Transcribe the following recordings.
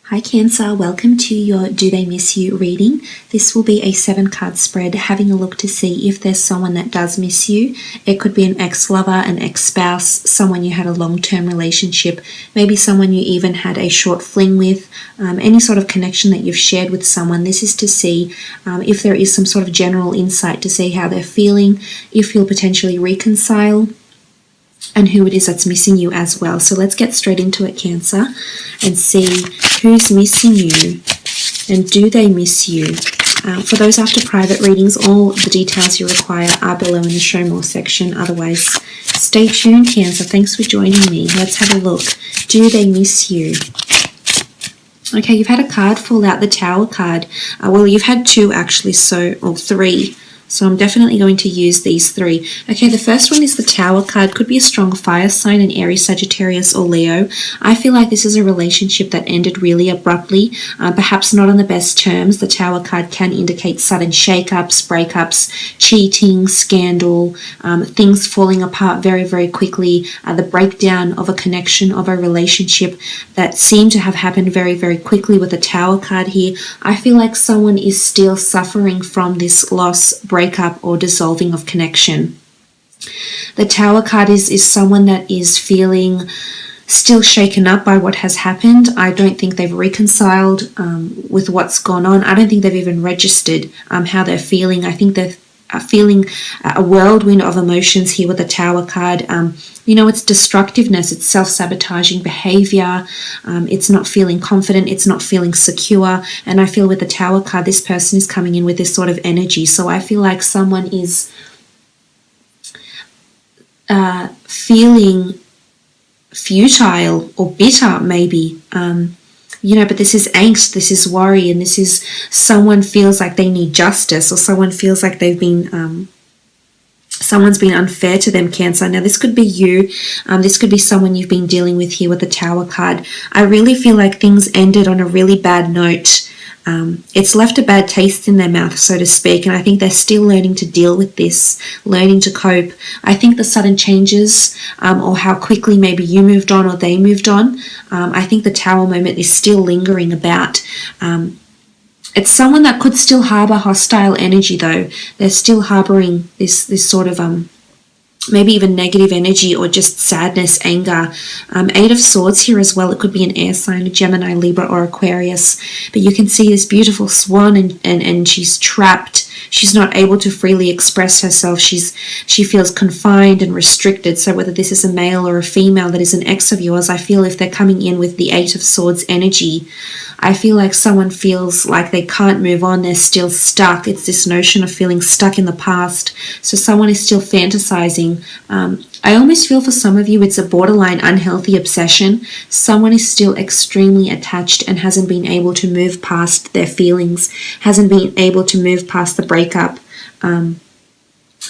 Hi Cancer, welcome to your Do They Miss You reading. This will be a 7-card spread, having a look to see if there's someone that does miss you. It could be an ex-lover, an ex-spouse, someone you had a long-term relationship, maybe someone you even had a short fling with, any sort of connection that you've shared with someone. This is to see if there is some sort of general insight to see how they're feeling, if you'll potentially reconcile, and who it is that's missing you as well. So let's get straight into it, Cancer, and see who's missing you and do they miss you. For those after private readings, all the details you require are below in the show more section. Otherwise, stay tuned, Cancer. Thanks for joining me. Let's have a look. Do they miss you? Okay, you've had a card fall out, the Tower card. Well, you've had two actually, or three. So I'm definitely going to use these three. Okay, the first one is the Tower card. Could be a strong fire sign, an Aries, Sagittarius, or Leo. I feel like this is a relationship that ended really abruptly, perhaps not on the best terms. The Tower card can indicate sudden shake-ups, breakups, cheating, scandal, things falling apart very, very quickly, the breakdown of a connection, of a relationship that seemed to have happened very, very quickly with the Tower card here. I feel like someone is still suffering from this loss, breakup, or dissolving of connection. The Tower card is someone that is feeling still shaken up by what has happened. I don't think they've reconciled with what's gone on. I don't think they've even registered how they're feeling. I think they're feeling a whirlwind of emotions here with the Tower card. It's destructiveness, it's self-sabotaging behavior, it's not feeling confident, it's not feeling secure. And I feel with the Tower card, this person is coming in with this sort of energy. So I feel like someone is feeling futile or bitter maybe. But this is angst, this is worry, and this is someone feels like they need justice, or someone feels like they've been, someone's been unfair to them, Cancer. Now, this could be you. This could be someone you've been dealing with here with the Tower card. I really feel like things ended on a really bad note. It's left a bad taste in their mouth, so to speak, and I think they're still learning to deal with this, learning to cope. I think the sudden changes, or how quickly maybe you moved on or they moved on, I think the Tower moment is still lingering about. It's someone that could still harbor hostile energy, though. They're still harboring this sort of maybe even negative energy, or just sadness, anger. 8 of Swords here as well. It could be an air sign, a Gemini, Libra, or Aquarius. But you can see this beautiful swan, and she's trapped. She's not able to freely express herself. She feels confined and restricted. So whether this is a male or a female that is an ex of yours, I feel if they're coming in with the 8 of Swords energy, I feel like someone feels like they can't move on. They're still stuck. It's this notion of feeling stuck in the past. So someone is still fantasizing. I almost feel for some of you it's a borderline unhealthy obsession. Someone is still extremely attached and hasn't been able to move past their feelings, hasn't been able to move past the breakup.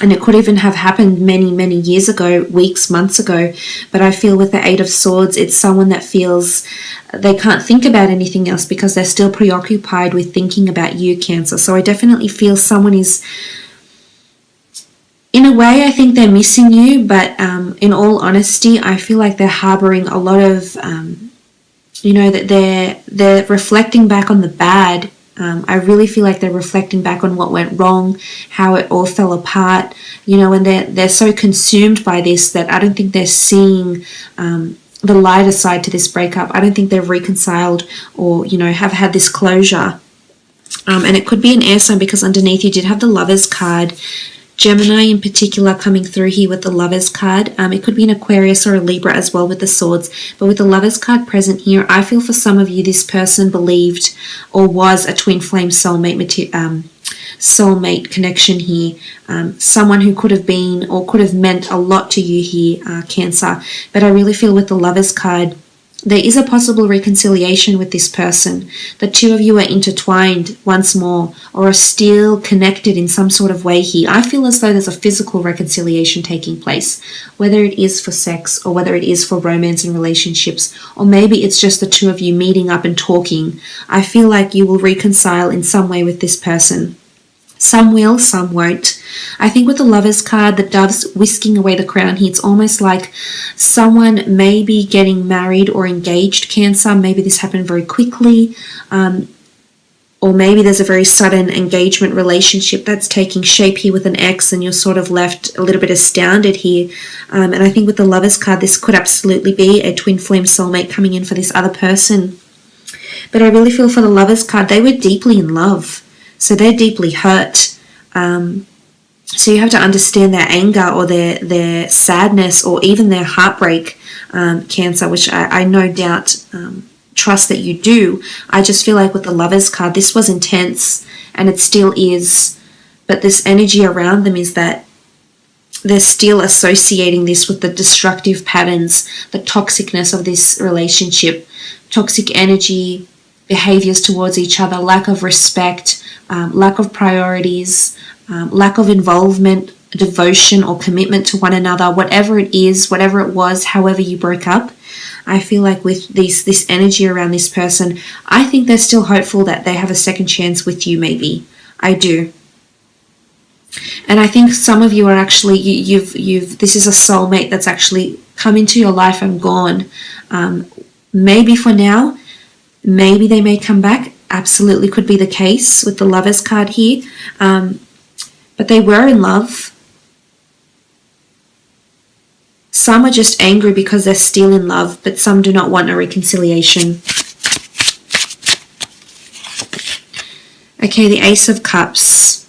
And it could even have happened many, many years ago, weeks, months ago. But I feel with the 8 of Swords, it's someone that feels they can't think about anything else because they're still preoccupied with thinking about you, Cancer. So I definitely feel someone is, in a way, I think they're missing you. But in all honesty, I feel like they're harboring a lot of, that they're reflecting back on the bad. I really feel like they're reflecting back on what went wrong, how it all fell apart, and they're so consumed by this that I don't think they're seeing the lighter side to this breakup. I don't think they've reconciled or, have had this closure. And it could be an air sign because underneath you did have the Lovers card. Gemini in particular coming through here with the Lovers card. It could be an Aquarius or a Libra as well with the Swords. But with the Lovers card present here, I feel for some of you this person believed or was a twin flame soulmate connection here. Someone who could have been or could have meant a lot to you here, Cancer. But I really feel with the Lovers card, there is a possible reconciliation with this person. The two of you are intertwined once more or are still connected in some sort of way here. I feel as though there's a physical reconciliation taking place, whether it is for sex or whether it is for romance and relationships, or maybe it's just the two of you meeting up and talking. I feel like you will reconcile in some way with this person. Some will, some won't. I think with the Lovers card, the Dove's whisking away the crown here. It's almost like someone may be getting married or engaged, Cancer. Maybe this happened very quickly. Or maybe there's a very sudden engagement relationship that's taking shape here with an ex, and you're sort of left a little bit astounded here. And I think with the Lovers card, this could absolutely be a twin flame soulmate coming in for this other person. But I really feel for the Lovers card, they were deeply in love. So they're deeply hurt. So you have to understand their anger or their sadness or even their heartbreak, Cancer, which I no doubt trust that you do. I just feel like with the Lovers card, this was intense and it still is. But this energy around them is that they're still associating this with the destructive patterns, the toxicness of this relationship, toxic energy, behaviors towards each other, lack of respect, lack of priorities, lack of involvement, devotion or commitment to one another, whatever it is, whatever it was, however you broke up. I feel like with this energy around this person, I think they're still hopeful that they have a second chance with you, maybe. I do. And I think some of you are actually, this is a soulmate that's actually come into your life and gone. Maybe for now, maybe they may come back. Absolutely could be the case with the Lovers card here. But they were in love. Some are just angry because they're still in love, but some do not want a reconciliation. Okay, the Ace of Cups.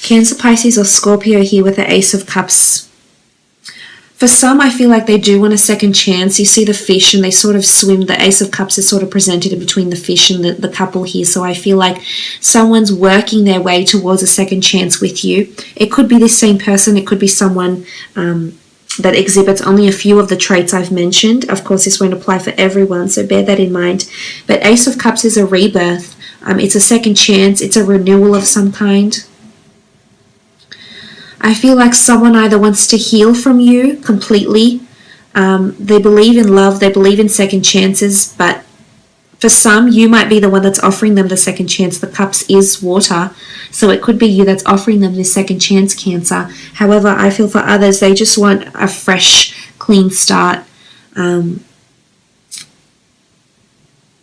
Cancer, Pisces or Scorpio here with the Ace of Cups. For some, I feel like they do want a second chance. You see the fish and they sort of swim. The Ace of Cups is sort of presented in between the fish and the couple here. So I feel like someone's working their way towards a second chance with you. It could be the same person. It could be someone that exhibits only a few of the traits I've mentioned. Of course, this won't apply for everyone, so bear that in mind. But Ace of Cups is a rebirth. It's a second chance. It's a renewal of some kind. I feel like someone either wants to heal from you completely. They believe in love. They believe in second chances. But for some, you might be the one that's offering them the second chance. The Cups is water. So it could be you that's offering them this second chance, Cancer. However, I feel for others, they just want a fresh, clean start. They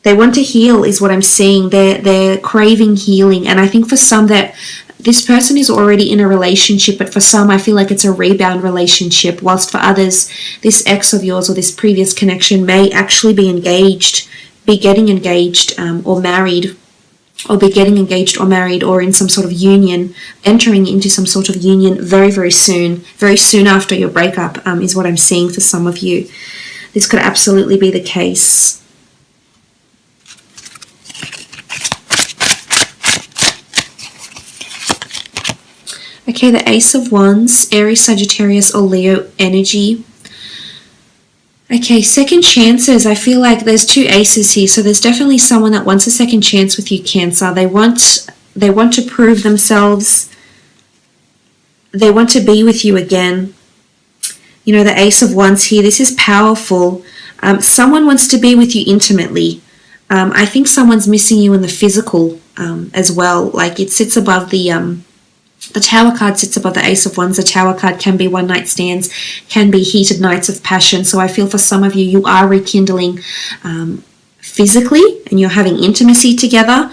want to heal is what I'm seeing. They're craving healing. And I think for some that this person is already in a relationship, but for some, I feel like it's a rebound relationship, whilst for others, this ex of yours or this previous connection may actually be engaged, be getting engaged or married, or be getting engaged or married or in some sort of union, entering into some sort of union very, very soon after your breakup is what I'm seeing for some of you. This could absolutely be the case. Okay, the Ace of Wands, Aries, Sagittarius, or Leo energy. Okay, second chances. I feel like there's two aces here, so there's definitely someone that wants a second chance with you, Cancer. They want to prove themselves. They want to be with you again. You know, the Ace of Wands here, this is powerful. Someone wants to be with you intimately. I think someone's missing you in the physical as well. Like it sits above the Tower card sits above the Ace of Wands. The Tower card can be one night stands, can be heated nights of passion. So I feel for some of you, you are rekindling physically and you're having intimacy together,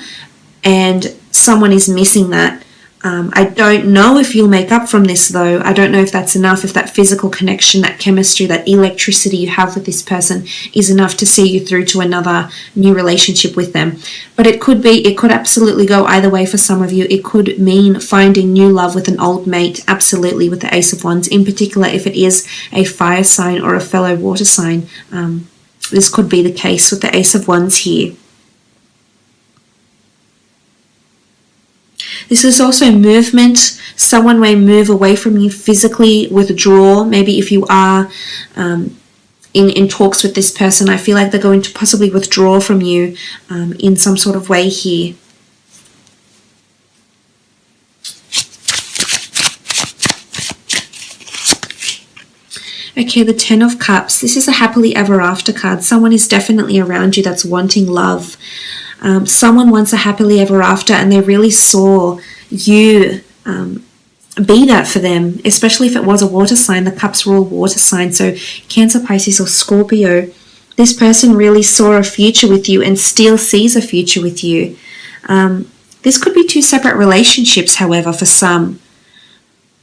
and someone is missing that. I don't know if you'll make up from this though. I don't know if that's enough, if that physical connection, that chemistry, that electricity you have with this person is enough to see you through to another new relationship with them. But it could absolutely go either way for some of you. It could mean finding new love with an old mate, absolutely, with the Ace of Wands, in particular if it is a fire sign or a fellow water sign. This could be the case with the Ace of Wands here. This is also movement. Someone may move away from you physically, withdraw. Maybe if you are in talks with this person, I feel like they're going to possibly withdraw from you in some sort of way here. Okay, the Ten of Cups. This is a happily ever after card. Someone is definitely around you that's wanting love. Someone wants a happily ever after, and they really saw you be that for them, especially if it was a water sign. The cups were all water signs, so Cancer, Pisces or Scorpio. This person really saw a future with you and still sees a future with you. This could be two separate relationships, however, for some.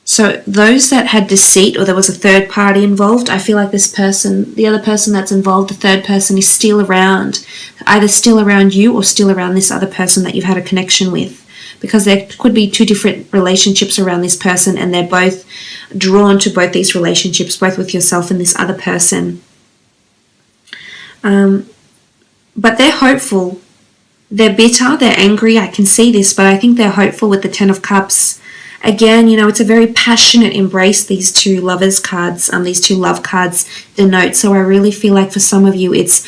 So those that had deceit or there was a third party involved, I feel like this person, the other person that's involved, the third person is still around, either still around you or still around this other person that you've had a connection with. Because there could be two different relationships around this person, and they're both drawn to both these relationships, both with yourself and this other person. But they're hopeful. They're bitter, they're angry, I can see this, but I think they're hopeful with the Ten of Cups. Again, you know, it's a very passionate embrace, these two lovers cards, these two love cards denote. So I really feel like for some of you, it's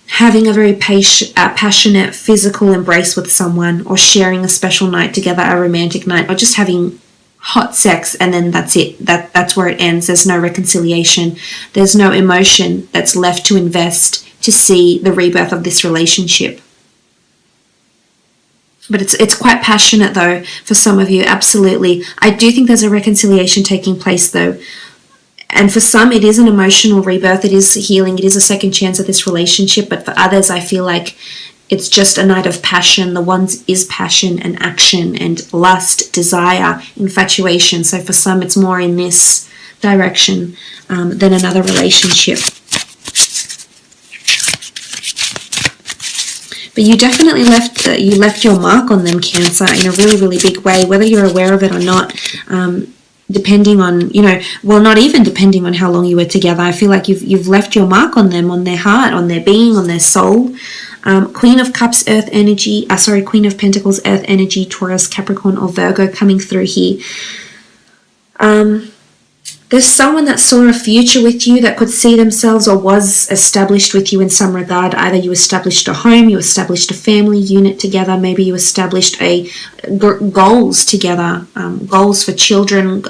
having a very passionate physical embrace with someone, or sharing a special night together, a romantic night, or just having hot sex, and then that's it. That's where it ends. There's no reconciliation. There's no emotion that's left to invest to see the rebirth of this relationship. But it's quite passionate though for some of you, absolutely. I do think there's a reconciliation taking place though. And for some, it is an emotional rebirth. It is healing. It is a second chance at this relationship. But for others, I feel like it's just a night of passion. The one is passion and action and lust, desire, infatuation. So for some, it's more in this direction than another relationship. But you definitely left your mark on them, Cancer, in a really, really big way, whether you're aware of it or not. Depending on, you know, well, not even depending on how long you were together. I feel like you've left your mark on them, on their heart, on their being, on their soul. Queen of Cups, Earth energy. Queen of Pentacles, Earth energy, Taurus, Capricorn, or Virgo coming through here. There's someone that saw a future with you, that could see themselves or was established with you in some regard. Either you established a home, you established a family unit together, maybe you established goals together, goals for children,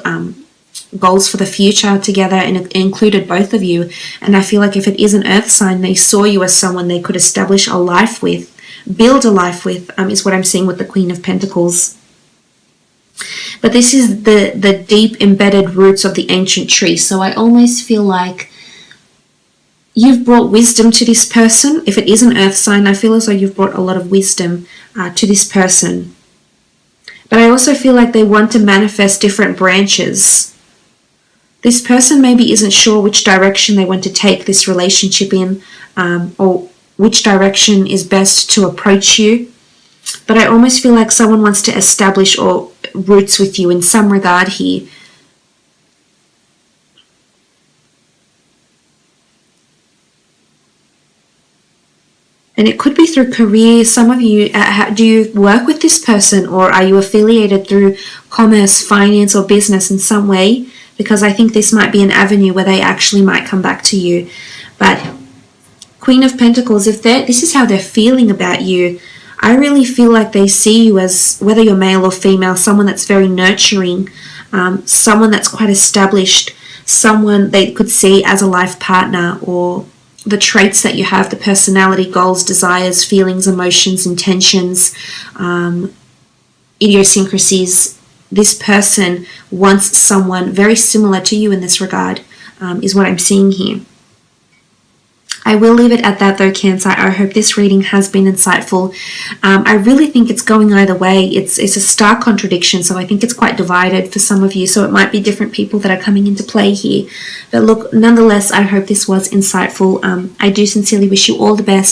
goals for the future together, and it included both of you. And I feel like if it is an earth sign, they saw you as someone they could establish a life with, build a life with, is what I'm seeing with the Queen of Pentacles. But this is the deep embedded roots of the ancient tree. So I almost feel like you've brought wisdom to this person. If it is an earth sign, I feel as though you've brought a lot of wisdom to this person. But I also feel like they want to manifest different branches. This person maybe isn't sure which direction they want to take this relationship in, or which direction is best to approach you. But I almost feel like someone wants to establish or roots with you in some regard here. And it could be through career. Some of you, do you work with this person, or are you affiliated through commerce, finance, or business in some way? Because I think this might be an avenue where they actually might come back to you. But Queen of Pentacles, this is how they're feeling about you, I really feel like they see you as, whether you're male or female, someone that's very nurturing, someone that's quite established, someone they could see as a life partner, or the traits that you have, the personality, goals, desires, feelings, emotions, intentions, idiosyncrasies. This person wants someone very similar to you in this regard, is what I'm seeing here. I will leave it at that though, Cancer. I hope this reading has been insightful. I really think it's going either way. It's a stark contradiction, so I think it's quite divided for some of you. So it might be different people that are coming into play here. But look, nonetheless, I hope this was insightful. I do sincerely wish you all the best.